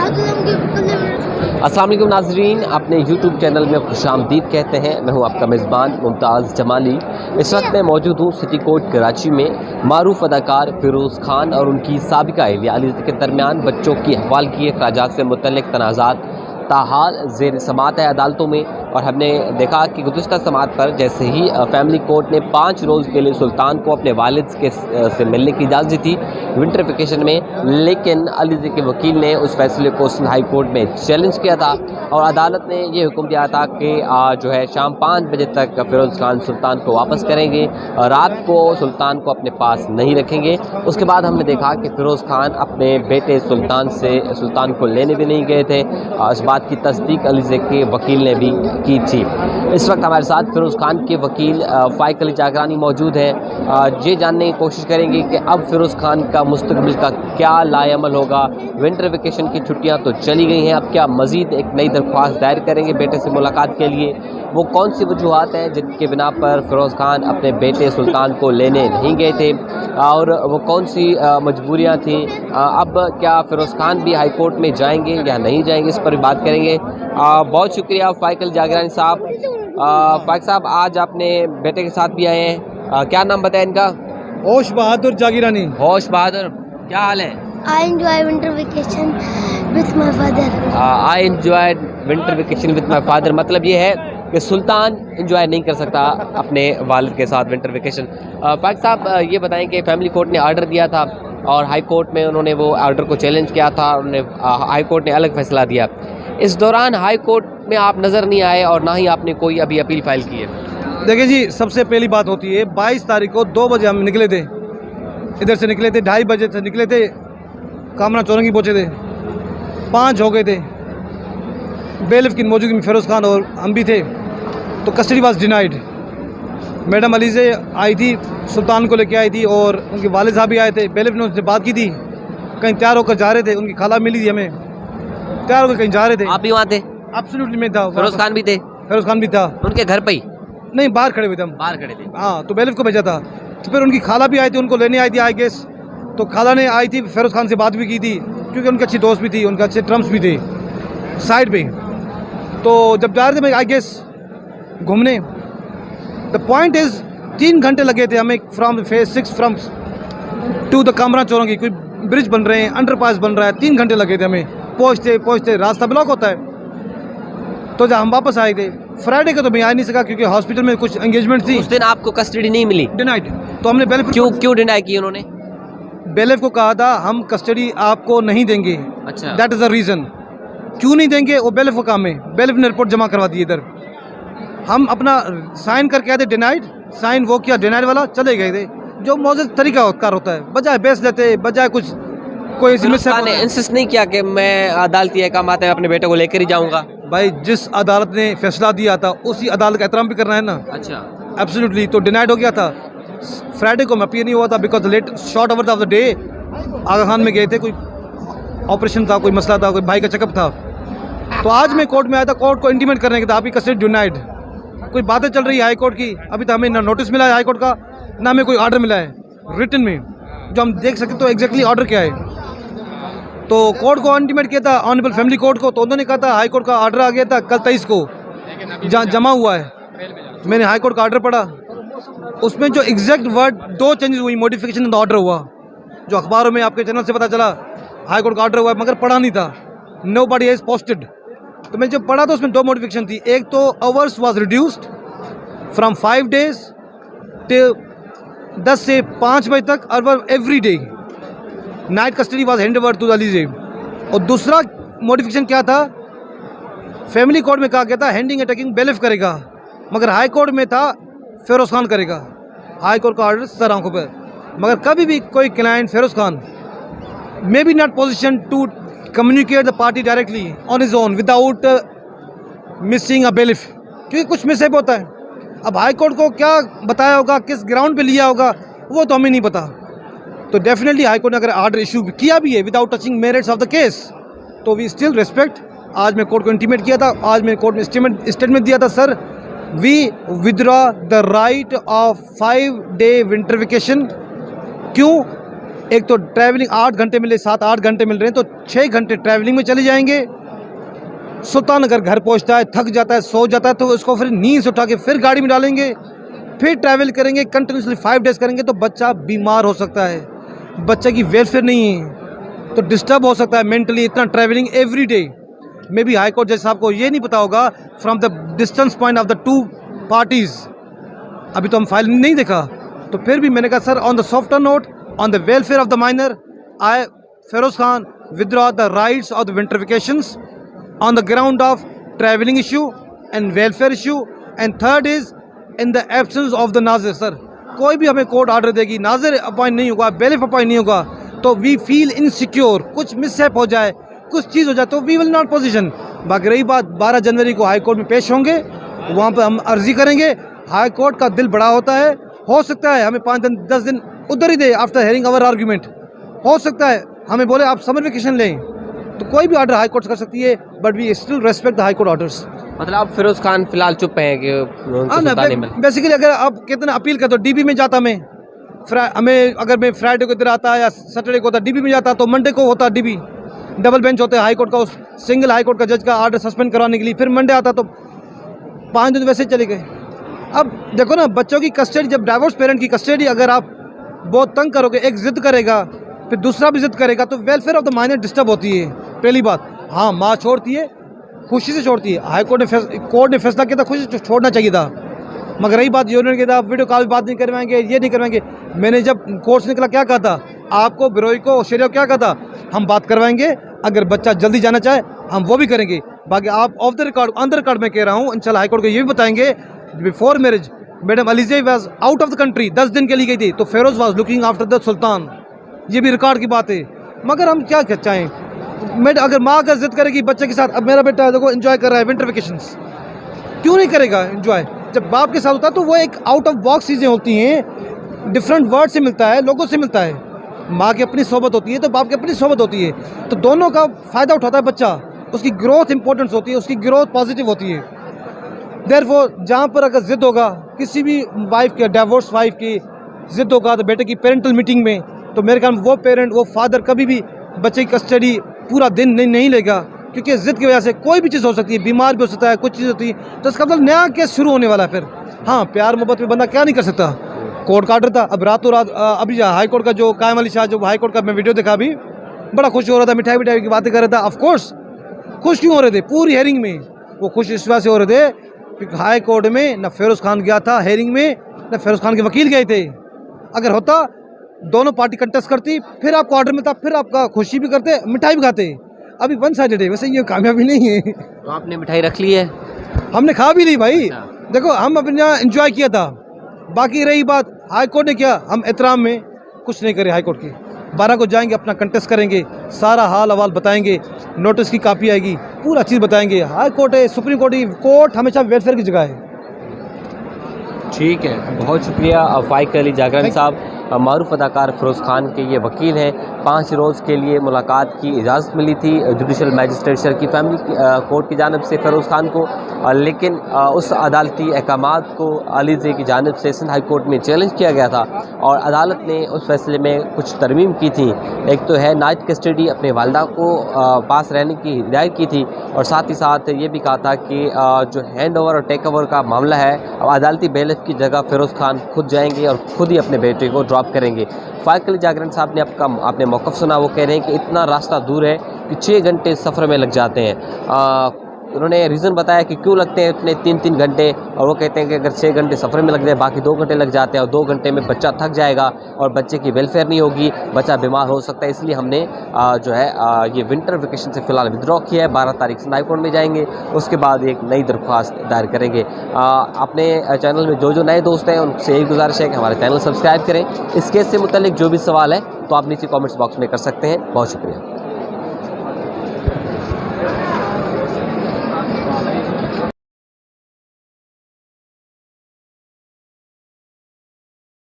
अस्सलाम वालेकुम नाजरीन, अपने YouTube चैनल में खुशामदीद कहते हैं। मैं हूं आपका मेज़बान मुमताज़ जमाली। इस वक्त मैं मौजूद हूं सिटी कोर्ट कराची में। मारूफ अदाकार फ़िरोज़ खान और उनकी साबिका अहलिया अलीज़ा के दरमियान बच्चों की हवालगी अखराजात से मुतल्लिक़ तनाज़ात ताहाल ज़ेर समात है अदालतों में। और हमने देखा कि गुज़िश्ता समात पर जैसे ही फैमिली कोर्ट ने 5 रोज़ के लिए सुल्तान को अपने वालिद से मिलने की इजाज़त दी थी विंटर वेकेशन में, लेकिन अलीज़ा के वकील ने उस फैसले को हाई कोर्ट में चैलेंज किया था और अदालत ने ये हुक्म दिया था कि जो है शाम 5 बजे तक फ़िरोज़ खान सुल्तान को वापस करेंगे, रात को सुल्तान को अपने पास नहीं रखेंगे। उसके बाद हमने देखा कि फ़िरोज़ खान अपने बेटे सुल्तान को लेने भी नहीं गए थे। इस बात की तस्दीक अलीज़ा के वकील ने भी की थी। इस वक्त हमारे साथ फ़िरोज़ खान के वकील फ़ाइक अली जागरानी मौजूद हैं। ये जानने की कोशिश करेंगे कि अब फ़िरोज़ खान का मुस्तक़बिल का क्या लाएअमल होगा। विंटर वेकेशन की छुट्टियां तो चली गई हैं, अब क्या मज़ीद एक नई दरख्वास्त दायर करेंगे बेटे से मुलाकात के लिए? वो कौन सी वजूहात हैं जिनके बिना पर फ़िरोज़ खान अपने बेटे सुल्तान को लेने नहीं गए थे और वो कौन सी मजबूरियाँ थीं? अब क्या फ़िरोज़ खान भी हाई कोर्ट में जाएंगे या नहीं जाएंगे, इस पर भी बात करेंगे। बहुत शुक्रिया फ़ाइक अली जागरानी साहब। फ़ाइक साहब, आज अपने बेटे के साथ भी आए हैं, क्या नाम बताया इनका? होश बहादुर जागीरानी। होश बहादुर, क्या हाल है? I enjoy winter vacation with my father. I enjoyed winter vacation with my father, मतलब ये है कि सुल्तान एंजॉय नहीं कर सकता अपने वालिद के साथ विंटर वेकेशन। फ़ाइक साहब, ये बताएं कि फैमिली कोर्ट ने आर्डर दिया था और हाई कोर्ट में उन्होंने वो आर्डर को चैलेंज किया था, उन्होंने हाई कोर्ट ने अलग फैसला दिया। इस दौरान हाई कोर्ट में आप नज़र नहीं आए और ना ही आपने कोई अभी अपील फाइल की है। देखिए जी, सबसे पहली बात होती है 22 तारीख को 2 बजे हम निकले थे, इधर से निकले थे, 2:30 बजे से निकले थे, कामरा चौरंगी पहुँचे थे, 5 हो गए थे। बेलिफ की मौजूदगी में फ़िरोज़ खान और हम भी थे, तो custody was denied. Madam Aliza आई थी, सुल्तान को लेके आई थी और उनके वालिद साहब भी आए थे। बेलिफ ने उनसे बात की थी, कहीं तैयार होकर जा रहे थे, उनकी खाला मिली थी हमें, तैयार होकर कहीं जा रहे थे। आप भी वहाँ थे? एब्सोल्युटली मैं था। फ़िरोज़ खान भी थे? फ़िरोज़ खान भी था। उनके घर पे ही? नहीं, बाहर खड़े हुए थे हम। बाहर खड़े थे? हाँ, तो बेलिफ को भेजा था। तो फिर उनकी खाला भी आई थी, उनको लेने आई थी आई गेस। तो खाला ने आई थी, फ़िरोज़ खान से बात भी की थी, क्योंकि उनकी अच्छी दोस्त भी थी, उनके अच्छे टर्म्स भी थे साइड पे। तो जब जा रहे थे आई गेस घूमने, द पॉइंट इज़ 3 घंटे लगे थे हमें from phase 6 from to the Kamra Chowrangi. कोई ब्रिज बन रहे हैं, अंडरपास बन रहा है, 3 घंटे लगे थे हमें पहुँचते रास्ता ब्लॉक होता है। तो जब हम वापस आए थे फ्राइडे को, तो मैं आ नहीं सका क्योंकि हॉस्पिटल में कुछ एंगेजमेंट थी। उस दिन आपको कस्टडी नहीं मिली? डिनाइड। तो हमने बेलिफ क्यों डिनाई की उन्होंने? बेलिफ को कहा था हम कस्टडी आपको नहीं देंगे। अच्छा, दैट इज़ द रीज़न। क्यों नहीं देंगे, वो बेलिफ का काम है। बेलिफ ने रिपोर्ट जमा करवा दी इधर, हम अपना साइन करके आए थे डिनाइड, साइन वो किया डिनाइड वाला, चले गए थे। जो मौजूद तरीका कार होता है, बजाय बेच लेते, बजाय कुछ कोई इंसिस्ट नहीं किया कि मैं अदालती अहकाम आते हैं अपने बेटे को लेकर ही जाऊंगा? भाई, जिस अदालत ने फैसला दिया था उसी अदालत का एहतराम भी करना है ना। अच्छा, एब्सोल्युटली। तो डिनाइड हो गया था। फ्राइडे को मैं अपीयर नहीं हुआ था because late short over of the day Aga Khan में गए थे, कोई ऑपरेशन था, कोई मसला था, कोई भाई का चेकअप था। तो आज मैं कोर्ट में आया था कोर्ट को इंटीमेट करने के था आपकी कस्टडी डिनाइड। कोई बातें चल रही है हाई कोर्ट की, अभी तक हमें ना नोटिस मिला है हाई कोर्ट का, ना हमें कोई ऑर्डर मिला है रिटन में जो हम देख सकते तो एग्जैक्टली ऑर्डर क्या है। तो कोर्ट को इंटीमेट किया था, ऑनरेबल फैमिली कोर्ट को, तो उन्होंने कहा था हाई कोर्ट का ऑर्डर आ गया था कल 23 को, जमा हुआ है। मैंने हाई कोर्ट का ऑर्डर पढ़ा, उसमें जो एग्जैक्ट वर्ड 2 चेंजेस हुई, मॉडिफिकेशन इन द ऑर्डर हुआ, जो अखबारों में आपके चैनल से पता चला हाई कोर्ट का ऑर्डर हुआ है, मगर पढ़ा नहीं था, नोबडी हैज पोस्टेड। तो मैं जब पढ़ा तो उसमें 2 मॉडिफिकेशन थी। एक तो hours was reduced from 5 days till 10 से 5 बजे तक और every day night custody was hand over to Aliza. और दूसरा मॉडिफिकेशन क्या था, फैमिली कोर्ट में कहा गया था हैंडिंग अटैकिंग बेलिफ करेगा, मगर हाई कोर्ट में था फ़िरोज़ खान करेगा। हाई कोर्ट का ऑर्डर सर आंखों पर, मगर कभी भी कोई client Firoz Khan may be not position to communicate the party directly on his own without missing a bailiff, क्योंकि कुछ मिसहैप होता है। अब हाई कोर्ट को क्या बताया होगा, किस ग्राउंड पे लिया होगा, वो तो हमें नहीं पता। तो डेफिनेटली हाई कोर्ट ने अगर ऑर्डर इशू किया भी है without touching merits of the case, तो वी स्टिल रिस्पेक्ट। आज मैं कोर्ट को इंटीमेट किया था, आज मैं कोर्ट में स्टेटमेंट दिया था, sir we withdraw the right of 5 day winter vacation. क्यों? एक तो ट्रैवलिंग 8 घंटे मिले, 7-8 घंटे मिल रहे हैं, तो 6 घंटे ट्रैवलिंग में चले जाएंगे। सुल्तान अगर घर पहुंचता है, थक जाता है, सो जाता है, तो उसको फिर नींद से उठा के फिर गाड़ी में डालेंगे, फिर ट्रैवल करेंगे, कंटिन्यूसली 5 डेज़ करेंगे, तो बच्चा बीमार हो सकता है, बच्चे की वेलफेयर नहीं है, तो डिस्टर्ब हो सकता है मेंटली। इतना travelling every day. May be high court जज साहब को ये नहीं पता होगा from the distance point of the 2 parties. अभी तो हम फाइल नहीं देखा, तो फिर भी मैंने कहा sir, on the softer note, on the welfare of the minor, I Feroz Khan withdraw the rights of the winter vacations on the ground of travelling issue and welfare issue, and third is in the absence of the Nazir. Sir कोई भी हमें court order देगी, नाजिर appoint नहीं होगा, bailiff appoint नहीं होगा, तो we feel insecure, कुछ मिसहैप हो जाए, कुछ चीज़ हो जाए, तो वी विल नॉट पोजीशन। बाकी रही बात, 12 जनवरी को हाई कोर्ट में पेश होंगे, वहाँ पर हम अर्जी करेंगे। हाई कोर्ट का दिल बड़ा होता है, हो सकता है हमें 5 दिन 10 दिन उधर ही दे आफ्टर हेयरिंग आवर आर्ग्यूमेंट, हो सकता है हमें बोले आप समर वेकेशन लें, तो कोई भी ऑर्डर हाई कोर्ट कर सकती है, but we still respect the high court orders. मतलब आप फिरोज खान फिलहाल चुप हैं कि उनको सुल्तान नहीं मिला? बेसिकली अगर आप कितना अपील कर, तो डीबी में जाता मैं, हमें अगर मैं फ्राइडे को इधर आता या सैटरडे को होता डीबी में जाता, तो मंडे को होता डीबी, डबल बेंच होते हैं हाई कोर्ट का, उस सिंगल हाई कोर्ट का जज का ऑर्डर सस्पेंड करवाने के लिए, फिर मंडे आता, तो 5 दिन वैसे चले गए। अब देखो ना, बच्चों की कस्टडी, जब डाइवोर्स पेरेंट की कस्टडी अगर आप बहुत तंग करोगे, एक जिद करेगा फिर दूसरा भी जिद करेगा, तो welfare of the minor disturb होती है। पहली बात, हाँ माँ छोड़ती है, खुशी से छोड़ती है, हाई कोर्ट ने फैसला किया था खुशी से छोड़ना चाहिए था, मगर रही बात यूनियन की था, वीडियो कॉल बात नहीं करवाएंगे, ये नहीं करवाएंगे। मैंने जब कोर्ट से निकला क्या कहा था आपको, बिरोई को, शरिया को क्या कहा था, हम बात करवाएंगे, अगर बच्चा जल्दी जाना चाहे हम वो भी करेंगे। बाकी आप of the record, on the record में कह रहा हूँ, इंशाल्लाह हाई कोर्ट को ये भी बताएंगे, before marriage madam Aliza was out of the country, 10 दिन के लिए गई थी, तो Feroz was looking after the sultan, ये भी रिकॉर्ड की बात है। मगर हम क्या चाहें, मैडम अगर माँ अगर जिद करेगी बच्चे के साथ, अब मेरा बेटा देखो एंजॉय कर रहा है विंटर वेकेशंस, क्यों नहीं करेगा एंजॉय? जब बाप के साथ होता है तो वो एक आउट ऑफ बॉक्स चीज़ें होती हैं, डिफरेंट वर्ड से मिलता है, लोगों से मिलता है, माँ की अपनी सोबत होती है तो बाप की अपनी सोबत होती है, तो दोनों का फ़ायदा उठाता है बच्चा, उसकी ग्रोथ इंपॉर्टेंस होती है, उसकी ग्रोथ पॉजिटिव होती है। देयरफॉर जहाँ पर अगर जिद होगा किसी भी वाइफ के, डाइवोर्स वाइफ की जिद होगा, तो बेटे की पेरेंटल मीटिंग में, तो मेरे ख्याल में वो पेरेंट, वो फादर कभी भी बच्चे की कस्टडी पूरा दिन नहीं लेगा, क्योंकि जिद की वजह से कोई भी चीज़ हो सकती है, बीमार भी हो सकता है, कुछ चीज़ होती है, तो इसका मतलब नया केस शुरू होने वाला है। फिर हाँ, प्यार मोहब्बत में बंदा क्या नहीं कर सकता, कोर्ट का ऑर्डर था, अब रातों रात अभी हाई कोर्ट का जो कायम अली शाह, जो हाई कोर्ट का मैं वीडियो देखा अभी, बड़ा खुश हो रहा था, मिठाई मिठाई की बातें कर रहा था। ऑफकोर्स खुश क्यों हो रहे थे, पूरी हेयरिंग में वो खुश इस वजह से हो रहे थे क्योंकि हाई कोर्ट में न फेरोज खान गया था हेयरिंग में, न फेरोज खान के वकील गए थे। अगर होता दोनों पार्टी कंटेस्ट करती, फिर आपको ऑर्डर मिलता, फिर आपका खुशी भी करते, मिठाई भी खाते। अभी वन साइडेड है, वैसे ये कामयाबी नहीं है। तो आपने मिठाई रख ली है? हमने खा भी ली भाई, देखो हम अपने यहाँ एंजॉय किया था। बाकी रही बात हाई कोर्ट ने किया, हम एहतराम में कुछ नहीं करे। हाई कोर्ट की 12 को जाएंगे, अपना कंटेस्ट करेंगे, सारा हाल अवाल बताएंगे, नोटिस की कापी आएगी, पूरा चीज़ बताएंगे। हाई कोर्ट है, सुप्रीम कोर्ट है, कोर्ट हमेशा वेलफेयर की जगह है। ठीक है, बहुत शुक्रिया फाइक अली जागरण साहब। मारूफ अदाकार फिरोज़ खान के ये वकील हैं। 5 रोज़ के लिए मुलाकात की इजाज़त मिली थी जुडिशल मैजिस्ट्रेचर की फैमिली कोर्ट की जानिब से फ़िरोज़ खान को, लेकिन उस अदालती अहकामात को अलीज़े की जानिब से सिंध हाई कोर्ट में चैलेंज किया गया था और अदालत ने उस फैसले में कुछ तरमीम की थी। एक तो है नाइट कस्टडी अपने वालदा को पास रहने की हिदायत की थी, और साथ ही साथ ये भी कहा था कि जो हैंड ओवर और टेक ओवर का मामला है, अब अदालती बेलिफ की जगह फ़िरोज़ खान खुद जाएंगे और ख़ुद ही अपने बेटे को ड्रॉप करेंगे। फाइक अली जागरण साहब ने आपने मौक़िफ़ सुना, वो कह रहे हैं कि इतना रास्ता दूर है कि 6 घंटे सफ़र में लग जाते हैं। उन्होंने रीज़न बताया कि क्यों लगते हैं इतने 3-3 घंटे, और वो कहते हैं कि अगर 6 घंटे सफ़र में लग जाए, बाकी 2 घंटे लग जाते हैं, और 2 घंटे में बच्चा थक जाएगा और बच्चे की वेलफेयर नहीं होगी, बच्चा बीमार हो सकता है। इसलिए हमने जो है ये विंटर वेकेशन से फ़िलहाल विड्रॉ किया है। 12 तारीख से हाई कोर्ट में जाएंगे, उसके बाद एक नई दरख्वास्त दायर करेंगे। अपने चैनल में जो नए दोस्त हैं उनसे एक गुजारिश है कि हमारे चैनल सब्सक्राइब करें। इस केस से मुतल्लिक जो भी सवाल है तो आप नीचे कॉमेंट्स बॉक्स में कर सकते हैं। बहुत शुक्रिया।